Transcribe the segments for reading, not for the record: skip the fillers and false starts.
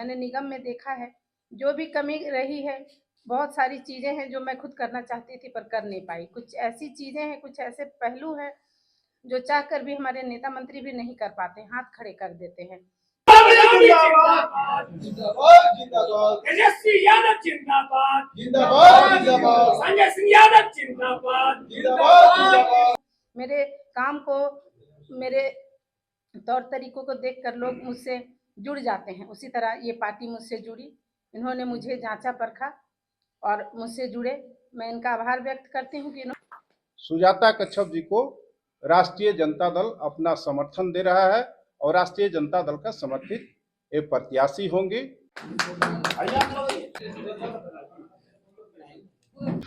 मैंने निगम में देखा है, जो भी कमी रही है, बहुत सारी चीज़ें हैं जो मैं खुद करना चाहती थी पर कर नहीं पाई। कुछ ऐसी चीज़ें हैं, कुछ ऐसे पहलू हैं जो चाहकर भी हमारे नेता मंत्री भी नहीं कर पाते, हाथ खड़े कर देते हैं। जिंदाबाद जिंदाबाद तेजस्वी यादव जिंदाबाद जिंदाबाद जिंदाबाद संजय सिंह यादव जिंदाबाद जिंदाबाद जिंदाबाद। मेरे काम को, मेरे तौर तरीकों को देखकर लोग मुझसे जुड़ जाते हैं। उसी तरह ये पार्टी मुझसे जुड़ी, इन्होंने मुझे जांचा परखा और मुझसे जुड़े। मैं इनका आभार व्यक्त करती हूँ कि सुजाता कच्छप जी को राष्ट्रीय जनता दल अपना समर्थन दे रहा है और राष्ट्रीय जनता दल का समर्थित ये प्रत्याशी होंगे।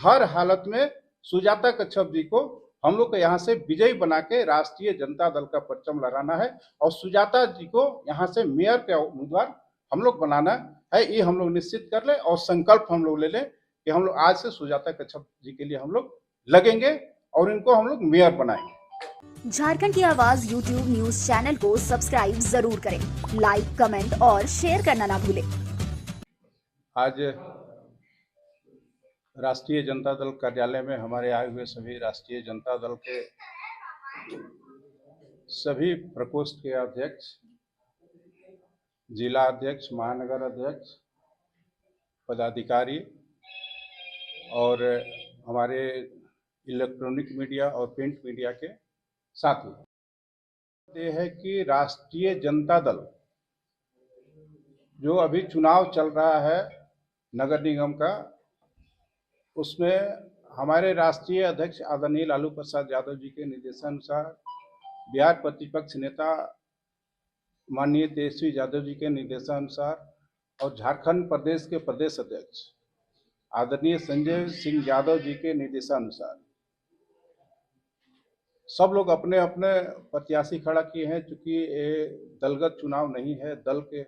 हर हालत में सुजाता कच्छप जी को हम लोग को यहाँ से विजयी बना के राष्ट्रीय जनता दल का परचम लहराना है और सुजाता जी को यहाँ से मेयर का उम्मीदवार हम लोग बनाना है। ये हम लोग निश्चित कर ले और संकल्प हम लोग ले लें कि हम लोग आज से सुजाता कच्छप जी के लिए हम लोग लगेंगे और इनको हम लोग मेयर बनाएंगे। झारखंड की आवाज यूट्यूब न्यूज चैनल को सब्सक्राइब जरूर करें, लाइक, कमेंट और शेयर करना ना भूलें। आज राष्ट्रीय जनता दल कार्यालय में हमारे आए हुए सभी राष्ट्रीय जनता दल के सभी प्रकोष्ठ के अध्यक्ष, जिला अध्यक्ष, महानगर अध्यक्ष, पदाधिकारी और हमारे इलेक्ट्रॉनिक मीडिया और प्रिंट मीडिया के साथी, ये है कि राष्ट्रीय जनता दल जो अभी चुनाव चल रहा है नगर निगम का, उसमें हमारे राष्ट्रीय अध्यक्ष आदरणीय लालू प्रसाद यादव जी के निर्देशानुसार बिहार प्रतिपक्ष नेता माननीय तेजस्वी यादव जी के निर्देशानुसार और झारखंड प्रदेश के प्रदेश अध्यक्ष आदरणीय संजय सिंह यादव जी के निर्देशानुसार सब लोग अपने अपने प्रत्याशी खड़ा किए हैं। चूंकि ये दलगत चुनाव नहीं है, दल के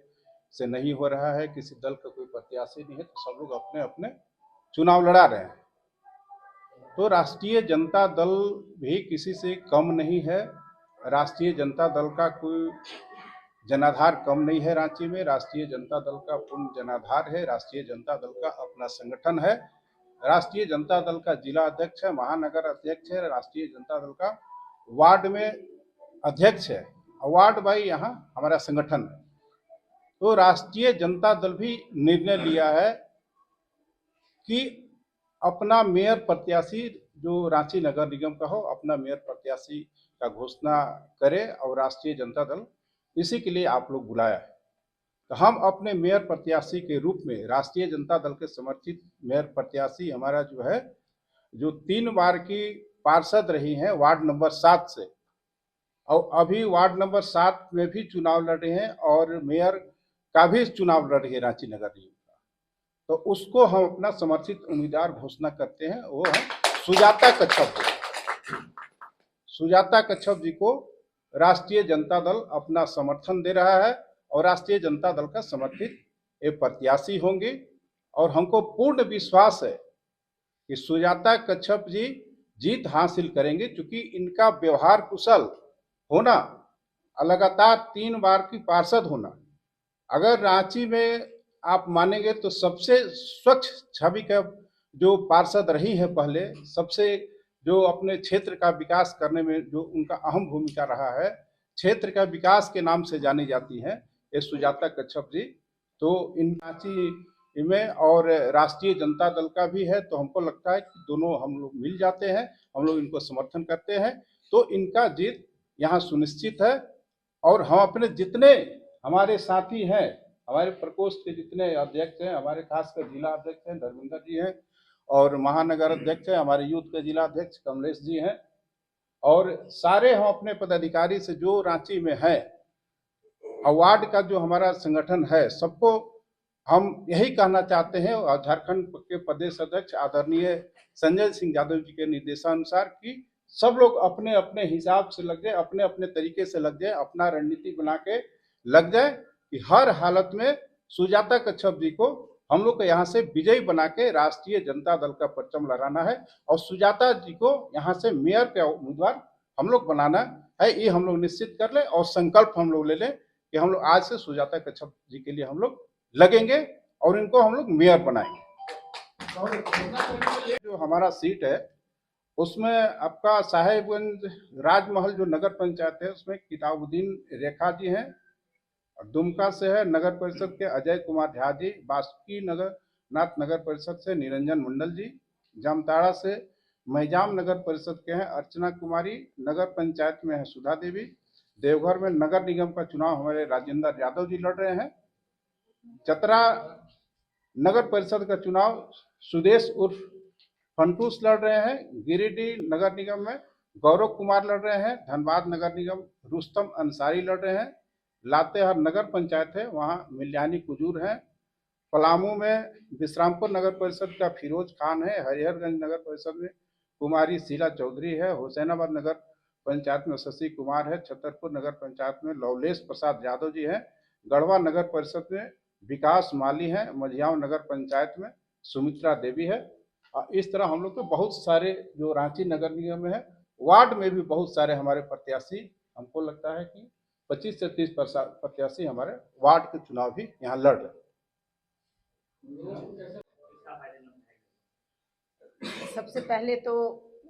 से नहीं हो रहा है, किसी दल का कोई प्रत्याशी नहीं है, तो सब लोग अपने अपने चुनाव लड़ा रहे हैं। तो राष्ट्रीय जनता दल भी किसी से कम नहीं है। राष्ट्रीय जनता दल का कोई जनाधार कम नहीं है रांची में। राष्ट्रीय जनता दल का पूर्ण जनाधार है। राष्ट्रीय जनता दल का अपना संगठन है। राष्ट्रीय जनता दल का जिला अध्यक्ष है, महानगर अध्यक्ष है, राष्ट्रीय जनता दल का वार्ड में अध्यक्ष है, वार्ड बाई यहाँ हमारा संगठन है। तो राष्ट्रीय जनता दल भी निर्णय लिया है कि अपना मेयर प्रत्याशी जो रांची नगर निगम का हो, अपना मेयर प्रत्याशी का घोषणा करे और राष्ट्रीय जनता दल इसी के लिए आप लोग बुलाया है। तो हम अपने मेयर प्रत्याशी के रूप में राष्ट्रीय जनता दल के समर्थित मेयर प्रत्याशी हमारा जो है, जो 3 बार की पार्षद रही हैं वार्ड नंबर 7 से, और अभी वार्ड नंबर 7 में भी चुनाव लड़ रहे हैं और मेयर का भी चुनाव लड़ रही है रांची नगर निगम का, तो उसको हम अपना समर्थित उम्मीदवार घोषणा करते हैं। वो है सुजाता कच्छप जी। सुजाता कच्छप जी को राष्ट्रीय जनता दल अपना समर्थन दे रहा है और राष्ट्रीय जनता दल का समर्थित ये प्रत्याशी होंगे। और हमको पूर्ण विश्वास है कि सुजाता कच्छप जी जीत हासिल करेंगे, क्योंकि इनका व्यवहार कुशल होना, लगातार 3 बार की पार्षद होना, अगर रांची में आप मानेंगे तो सबसे स्वच्छ छवि का जो पार्षद रही है पहले, सबसे जो अपने क्षेत्र का विकास करने में जो उनका अहम भूमिका रहा है, क्षेत्र का विकास के नाम से जानी जाती हैं ये सुजाता कच्छप जी। तो इन रांची में और राष्ट्रीय जनता दल का भी है, तो हमको लगता है कि दोनों हम लोग मिल जाते हैं, हम लोग इनको समर्थन करते हैं, तो इनका जीत यहाँ सुनिश्चित है। और हम अपने जितने हमारे साथी हैं, हमारे प्रकोष्ठ के जितने अध्यक्ष हैं, हमारे खासकर जिला अध्यक्ष हैं धर्मेंद्र जी हैं, और महानगर अध्यक्ष है हमारे यूथ के जिला अध्यक्ष कमलेश जी हैं, और सारे हम अपने पदाधिकारी से जो रांची में है, वार्ड का जो हमारा संगठन है, सबको हम यही कहना चाहते हैं, और झारखंड के प्रदेश अध्यक्ष आदरणीय संजय सिंह यादव जी के निर्देशानुसार कि सब लोग अपने अपने हिसाब से लग जाए, अपने अपने तरीके से लग जाए, अपना रणनीति बना के लग जाए कि हर हालत में सुजाता कच्छप जी को हम लोग को यहाँ से विजयी बना के राष्ट्रीय जनता दल का परचम लहराना है और सुजाता जी को यहाँ से मेयर का उम्मीदवार हम लोग बनाना है। ये हम लोग निश्चित कर ले और संकल्प हम लोग ले लें कि हम लोग आज से सुजाता कच्छप जी के लिए हम लोग लगेंगे और इनको हम लोग मेयर बनाएंगे। जो हमारा सीट है उसमें आपका साहेबगंज राजमहल जो नगर पंचायत है उसमें किताबुद्दीन रेखा जी हैं, दुमका से है नगर परिषद के अजय कुमार झा जी, बासुकी नगर नाथ नगर परिषद से निरंजन मंडल जी, जामताड़ा से महिजाम नगर परिषद के हैं अर्चना कुमारी, नगर पंचायत में है सुधा देवी, देवघर में नगर निगम का चुनाव हमारे राजेंद्र यादव जी लड़ रहे हैं, चतरा नगर परिषद का चुनाव सुदेश उर्फ फंटूस लड़ रहे हैं, गिरिडीह नगर निगम में गौरव कुमार लड़ रहे हैं, धनबाद नगर निगम रुस्तम अंसारी लड़ रहे हैं, लातेहार नगर पंचायत है वहाँ मिल्यानी कुजूर है, पलामू में विश्रामपुर नगर परिषद का फिरोज खान है, हरिहरगंज नगर परिषद में कुमारी शीला चौधरी है, हुसैनाबाद नगर पंचायत में शशि कुमार है, छतरपुर नगर पंचायत में लवलेश प्रसाद यादव जी हैं, गढ़वा नगर परिषद में विकास माली है, मझियाव नगर पंचायत में सुमित्रा देवी है। इस तरह हम लोग तो बहुत सारे जो रांची नगर निगम में है, वार्ड में भी बहुत सारे हमारे प्रत्याशी, हमको लगता है कि 25 से 30 प्रत्याशी हमारे वार्ड के चुनाव भी यहाँ लड़ रहे हैं। सबसे पहले तो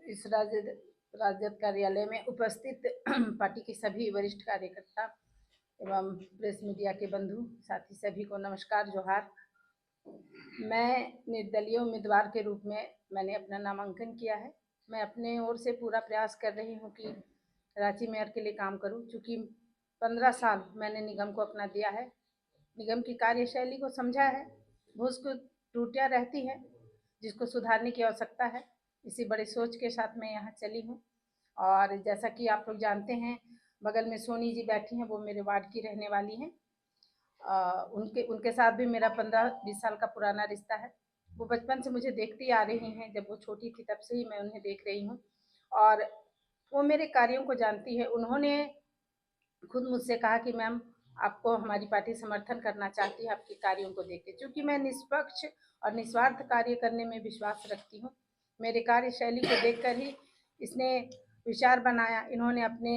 इस राजद कार्यालय में उपस्थित पार्टी के सभी वरिष्ठ कार्यकर्ता एवं प्रेस मीडिया के बंधु साथी सभी को नमस्कार, जोहार। मैं निर्दलीय उम्मीदवार के रूप में मैंने अपना नामांकन किया है। मैं अपने ओर से पूरा प्रयास कर रही हूँ कि रांची मेयर के लिए काम करूँ, क्योंकि 15 साल मैंने निगम को अपना दिया है, निगम की कार्यशैली को समझा है, बहुत कुछ त्रुटियाँ रहती हैं जिसको सुधारने की आवश्यकता है। इसी बड़े सोच के साथ मैं यहाँ चली हूँ। और जैसा कि आप लोग जानते हैं, बगल में सोनी जी बैठी हैं, वो मेरे वार्ड की रहने वाली हैं। उनके साथ भी मेरा 15-20 साल का पुराना रिश्ता है। वो बचपन से मुझे देखती आ रही हैं, जब वो छोटी थी तब से ही मैं उन्हें देख रही हूँ और वो मेरे कार्यों को जानती है। उन्होंने खुद मुझसे कहा कि मैम आपको हमारी पार्टी समर्थन करना चाहती है आपके कार्यों को देख के, क्योंकि मैं निष्पक्ष और निस्वार्थ कार्य करने में विश्वास रखती हूँ। मेरे कार्यशैली को देखकर ही इसने विचार बनाया। इन्होंने अपने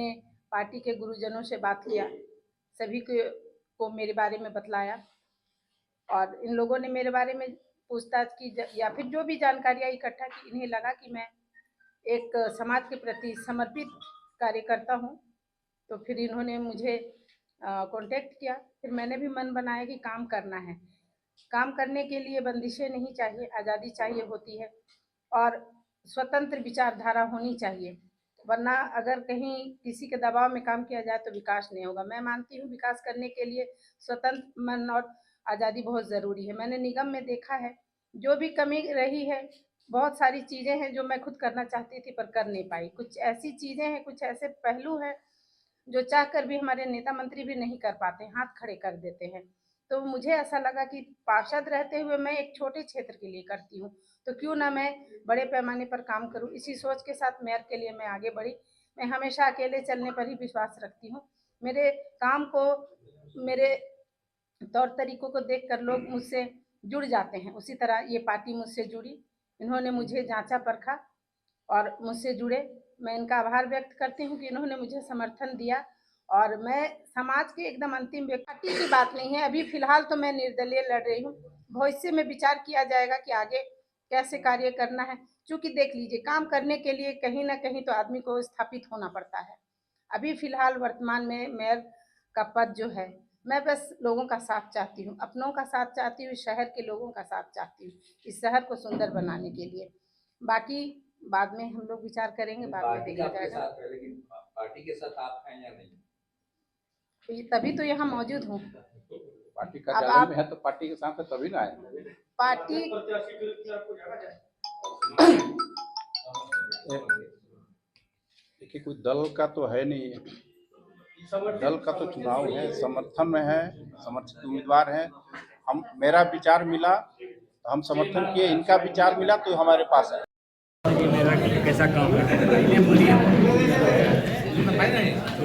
पार्टी के गुरुजनों से बात किया, सभी को मेरे बारे में बतलाया और इन लोगों ने मेरे बारे में पूछताछ की या फिर जो भी जानकारियाँ इकट्ठा की। इन्हें लगा कि मैं एक समाज के प्रति समर्पित कार्यकर्ता हूँ, तो फिर इन्होंने मुझे कांटेक्ट किया। फिर मैंने भी मन बनाया कि काम करना है। काम करने के लिए बंदिशें नहीं चाहिए, आज़ादी चाहिए होती है और स्वतंत्र विचारधारा होनी चाहिए, वरना अगर कहीं किसी के दबाव में काम किया जाए तो विकास नहीं होगा। मैं मानती हूँ विकास करने के लिए स्वतंत्र मन और आज़ादी बहुत ज़रूरी है। मैंने निगम में देखा है जो भी कमी रही है, बहुत सारी चीज़ें हैं जो मैं खुद करना चाहती थी पर कर नहीं पाई। कुछ ऐसी चीज़ें हैं, कुछ ऐसे पहलू हैं जो चाहकर भी हमारे नेता मंत्री भी नहीं कर पाते, हाथ खड़े कर देते हैं। तो मुझे ऐसा लगा कि पार्षद रहते हुए मैं एक छोटे क्षेत्र के लिए करती हूँ, तो क्यों ना मैं बड़े पैमाने पर काम करूँ। इसी सोच के साथ मेयर के लिए मैं आगे बढ़ी। मैं हमेशा अकेले चलने पर ही विश्वास रखती हूँ। मेरे काम को, मेरे तौर तरीकों को देखकर लोग मुझसे जुड़ जाते हैं, उसी तरह ये पार्टी मुझसे जुड़ी। इन्होंने मुझे जांचा परखा और मुझसे जुड़े। मैं इनका आभार व्यक्त करती हूँ कि इन्होंने मुझे समर्थन दिया और मैं समाज के एकदम अंतिम व्यक्ति। पार्टी की बात नहीं है, अभी फिलहाल तो मैं निर्दलीय लड़ रही हूँ। भविष्य में विचार किया जाएगा कि आगे कैसे कार्य करना है, क्योंकि देख लीजिए काम करने के लिए कहीं ना कहीं तो आदमी को स्थापित होना पड़ता है। अभी फिलहाल वर्तमान में मेयर का पद जो है, मैं बस लोगों का साथ चाहती हूँ, अपनों का साथ चाहती हूँ, शहर के लोगों का साथ चाहती हूँ, इस शहर को सुंदर बनाने के लिए। बाकी बाद में हम लोग विचार करेंगे, बाद में देखा जाएगा। पार्टी के साथ आप हैं या नहीं? तभी तो यहाँ मौजूद हूँ। पार्टी कार्यालय में है तो पार्टी के साथ है, तभी ना आए। पार्टी देखिए कोई दल का तो है नहीं, दल का तो चुनाव है, समर्थन में है, समर्थित उम्मीदवार हैं। हम, मेरा विचार मिला तो हम समर्थन किए, इनका विचार मिला तो हमारे पास है। मेरा कैसा काम है ये बोलिए।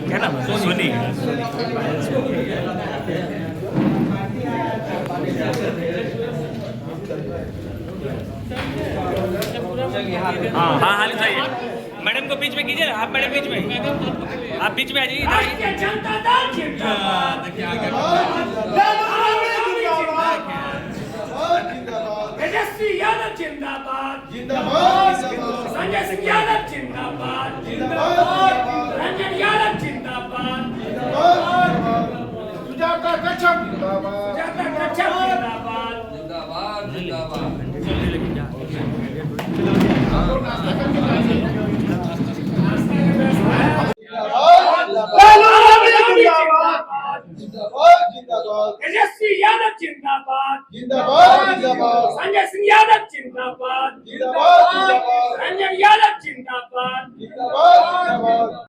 क्या नाम है? सोनी। हाँ हाँ हाल चाहिए। मैडम को बीच में कीजिए ना, आप मैडम बीच में, आप बीच में आ जाइए। जिंदाबाद जिंदाबाद जिंदाबाद संजय सिंह यादव जिंदाबाद जिंदाबाद रंजन यादव जिंदाबाद जिंदाबाद सुजाता कच्छप जिंदाबाद सुजाता कच्छप जिंदाबाद जिंदाबाद जिंदाबाद जिंदाबाद जिंदाबाद तेजस्वी यादव जिंदाबाद जिंदाबाद जिंदाबाद संजय सिंह यादव जिंदाबाद जिंदाबाद जिंदाबाद रंजन यादव जिंदाबाद जिंदाबाद जिंदाबाद